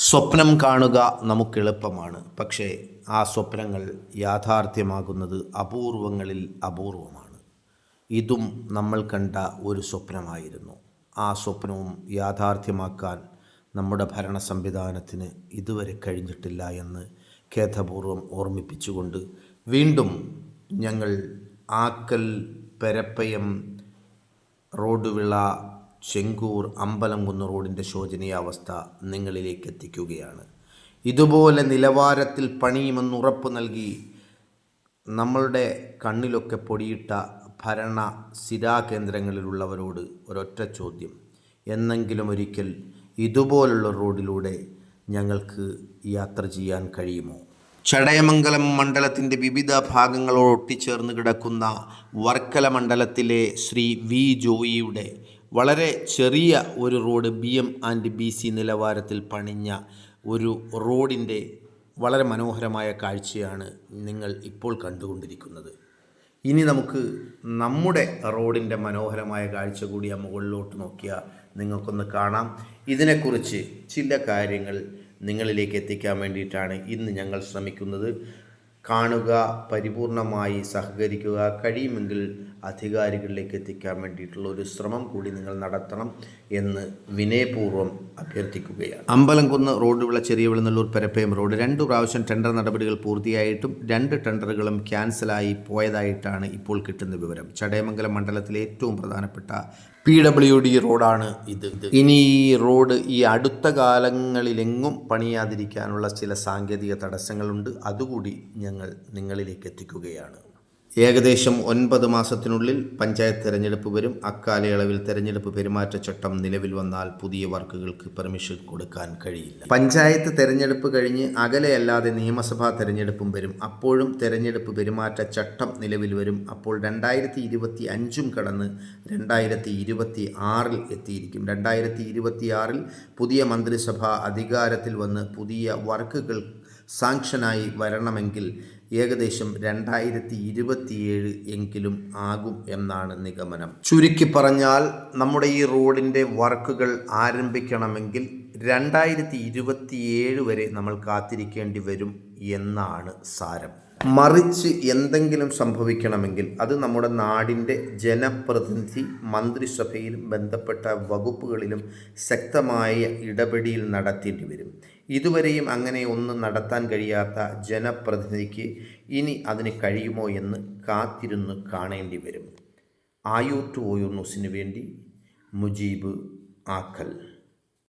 സ്വപ്നം കാണുക നമുക്കെളുപ്പമാണ്. പക്ഷേ ആ സ്വപ്നങ്ങൾ യാഥാർത്ഥ്യമാകുന്നത് അപൂർവങ്ങളിൽ അപൂർവമാണ്. ഇതും നമ്മൾ കണ്ട ഒരു സ്വപ്നമായിരുന്നു. ആ സ്വപ്നവും യാഥാർത്ഥ്യമാക്കാൻ നമ്മുടെ ഭരണ സംവിധാനത്തിന് ഇതുവരെ കഴിഞ്ഞിട്ടില്ല എന്ന് ഖേദപൂർവ്വം ഓർമ്മിപ്പിച്ചുകൊണ്ട് വീണ്ടും ഞങ്ങൾ ആക്കൽ, പെരപ്പയം, റോഡുവിള, ചെങ്കൂർ, അമ്പലംകുന്ന് റോഡിൻ്റെ ശോചനീയാവസ്ഥ നിങ്ങളിലേക്ക് എത്തിക്കുകയാണ്. ഇതുപോലെ നിലവാരത്തിൽ പണിയുമെന്ന് ഉറപ്പ് നൽകി നമ്മളുടെ കണ്ണിലൊക്കെ പൊടിയിട്ട ഭരണ സ്ഥിരാകേന്ദ്രങ്ങളിലുള്ളവരോട് ഒരൊറ്റ ചോദ്യം: എന്നെങ്കിലും ഒരിക്കൽ ഇതുപോലുള്ള റോഡിലൂടെ ഞങ്ങൾക്ക് യാത്ര ചെയ്യാൻ കഴിയുമോ? ചടയമംഗലം മണ്ഡലത്തിൻ്റെ വിവിധ ഭാഗങ്ങളോട് ഒട്ടിച്ചേർന്ന് കിടക്കുന്ന വർക്കല മണ്ഡലത്തിലെ ശ്രീ വി ജോയിയുടെ വളരെ ചെറിയ ഒരു റോഡ് BM&BC നിലവാരത്തിൽ പണിഞ്ഞ ഒരു റോഡിൻ്റെ വളരെ മനോഹരമായ കാഴ്ചയാണ് നിങ്ങൾ ഇപ്പോൾ കണ്ടുകൊണ്ടിരിക്കുന്നത്. ഇനി നമുക്ക് നമ്മുടെ റോഡിൻ്റെ മനോഹരമായ കാഴ്ച കൂടി ആ മുകളിലോട്ട് നോക്കിയാൽ നിങ്ങൾക്കൊന്ന് കാണാം. ഇതിനെക്കുറിച്ച് ചില കാര്യങ്ങൾ നിങ്ങളിലേക്ക് എത്തിക്കാൻ വേണ്ടിയിട്ടാണ് ഇന്ന് ഞങ്ങൾ ശ്രമിക്കുന്നത്. കാണുക, പരിപൂർണമായി സഹകരിക്കുക, കഴിയുമെങ്കിൽ അധികാരികളിലേക്ക് എത്തിക്കാൻ വേണ്ടിയിട്ടുള്ള ഒരു ശ്രമം കൂടി നിങ്ങൾ നടത്തണം എന്ന് വിനയപൂർവ്വം അഭ്യർത്ഥിക്കുകയാണ്. അമ്പലംകുന്ന് റോഡുവിള, ചെറിയവിളനല്ലൂർ, പെരപ്പയം റോഡ് 2 പ്രാവശ്യം ടെൻഡർ നടപടികൾ പൂർത്തിയായിട്ടും 2 ടെൻഡറുകളും ക്യാൻസലായി പോയതായിട്ടാണ് ഇപ്പോൾ കിട്ടുന്ന വിവരം. ചടയമംഗലം മണ്ഡലത്തിലെ ഏറ്റവും പ്രധാനപ്പെട്ട PWD റോഡാണ് ഇത്. ഇനി ഈ റോഡ് ഈ അടുത്ത കാലങ്ങളിലെങ്ങും പണിയാതിരിക്കാനുള്ള ചില സാങ്കേതിക തടസ്സങ്ങളുണ്ട്. അതുകൂടി ഞങ്ങൾ നിങ്ങളിലേക്ക് എത്തിക്കുകയാണ്. ഏകദേശം 9 മാസത്തിനുള്ളിൽ പഞ്ചായത്ത് തെരഞ്ഞെടുപ്പ് വരും. അക്കാലയളവിൽ തെരഞ്ഞെടുപ്പ് പെരുമാറ്റച്ചട്ടം നിലവിൽ വന്നാൽ പുതിയ വർക്കുകൾക്ക് പെർമിഷൻ കൊടുക്കാൻ കഴിയില്ല. പഞ്ചായത്ത് തെരഞ്ഞെടുപ്പ് കഴിഞ്ഞ് അകലെയല്ലാതെ നിയമസഭാ തെരഞ്ഞെടുപ്പും വരും. അപ്പോഴും തെരഞ്ഞെടുപ്പ് പെരുമാറ്റച്ചട്ടം നിലവിൽ വരും. അപ്പോൾ 2025 കടന്ന് 2026 എത്തിയിരിക്കും. 2026 പുതിയ മന്ത്രിസഭ അധികാരത്തിൽ വന്ന് പുതിയ വർക്കുകൾ സാങ്ഷനായി വരണമെങ്കിൽ ഏകദേശം 2027 എങ്കിലും ആകും എന്നാണ് നിഗമനം. ചുരുക്കി പറഞ്ഞാൽ നമ്മുടെ ഈ റോഡിൻ്റെ വർക്കുകൾ ആരംഭിക്കണമെങ്കിൽ 2027 വരെ നമ്മൾ കാത്തിരിക്കേണ്ടി വരും എന്നാണ് സാരം. മറിച്ച് എന്തെങ്കിലും സംഭവിക്കണമെങ്കിൽ അത് നമ്മുടെ നാടിൻ്റെ ജനപ്രതിനിധി മന്ത്രിസഭയിലും ബന്ധപ്പെട്ട വകുപ്പുകളിലും ശക്തമായ ഇടപെടൽ നടത്തേണ്ടി വരും. ഇതുവരെയും അങ്ങനെ ഒന്നും നടത്താൻ കഴിയാത്ത ജനപ്രതിനിധിക്ക് ഇനി അതിന് കഴിയുമോ എന്ന് കാത്തിരുന്ന് കാണേണ്ടി വരും. ആയൂർ ടു ഓയൂർ ന്യൂസിന് വേണ്ടി മുജീബ്, ആക്കൽ.